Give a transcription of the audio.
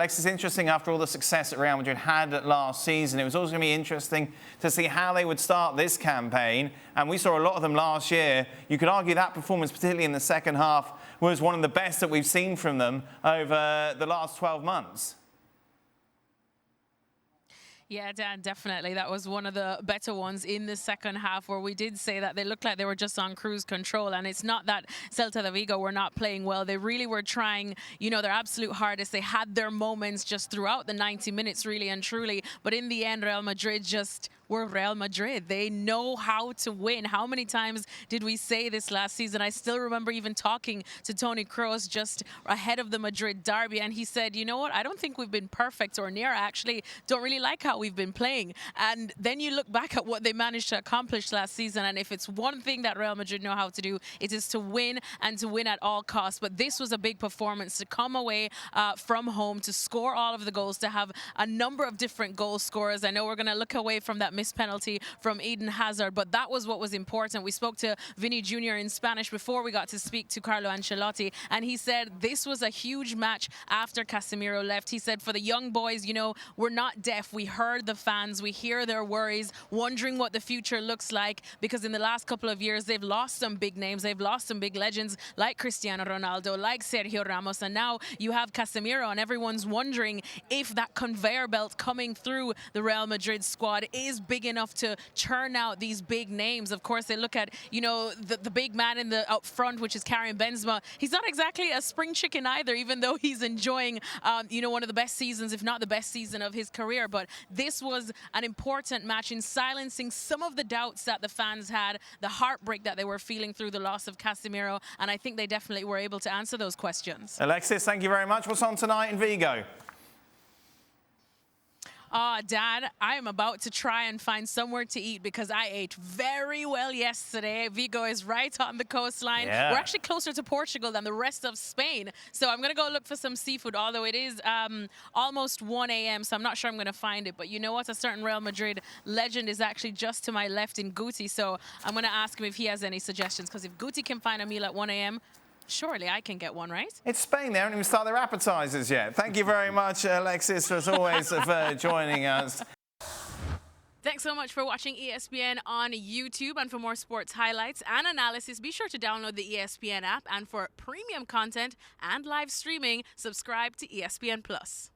It's interesting after all the success that Real Madrid had last season. It was also going to be interesting to see how they would start this campaign. And we saw a lot of them last year. You could argue that performance, particularly in the second half, was one of the best that we've seen from them over the last 12 months. Yeah, Dan, definitely. That was one of the better ones in the second half, where we did say that they looked like they were just on cruise control. And it's not that Cetla Vigo were not playing well. They really were trying, their absolute hardest. They had their moments just throughout the 90 minutes, really and truly. But in the end, Real Madrid just were Real Madrid. They know how to win. How many times did we say this last season? I still remember even talking to Toni Kroos just ahead of the Madrid derby, and he said, you know what, I don't think we've been perfect or near. I actually don't really like how we've been playing. And then you look back at what they managed to accomplish last season, and if it's one thing that Real Madrid know how to do, it is to win, and to win at all costs. But this was a big performance, to come away from home, to score all of the goals, to have a number of different goal scorers. I know we're going to look away from that missed penalty from Eden Hazard, but that was what was important. We spoke to Vinny Jr. in Spanish before we got to speak to Carlo Ancelotti, and he said this was a huge match after Casemiro left. He said, for the young boys, we're not deaf. We heard the fans. We hear their worries, wondering what the future looks like, because in the last couple of years, they've lost some big names. They've lost some big legends like Cristiano Ronaldo, like Sergio Ramos, and now you have Casemiro, and everyone's wondering if that conveyor belt coming through the Real Madrid squad is big enough to churn out these big names. Of course, they look at, the big man in the up front, which is Karim Benzema. He's not exactly a spring chicken either, even though he's enjoying, one of the best seasons, if not the best season of his career. But this was an important match in silencing some of the doubts that the fans had, the heartbreak that they were feeling through the loss of Casemiro, and I think they definitely were able to answer those questions. Alexis, thank you very much. What's on tonight in Vigo? Dad, I am about to try and find somewhere to eat, because I ate very well yesterday. Vigo is right on the coastline. Yeah. We're actually closer to Portugal than the rest of Spain. So I'm going to go look for some seafood, although it is almost 1 a.m., so I'm not sure I'm going to find it. But you know what? A certain Real Madrid legend is actually just to my left in Guti. So I'm going to ask him if he has any suggestions, because if Guti can find a meal at 1 a.m., surely I can get one, right? It's Spain. They haven't even started their appetizers yet. Thank you very much, Alexis, as always, for joining us. Thanks so much for watching ESPN on YouTube. And for more sports highlights and analysis, be sure to download the ESPN app. And for premium content and live streaming, subscribe to ESPN Plus.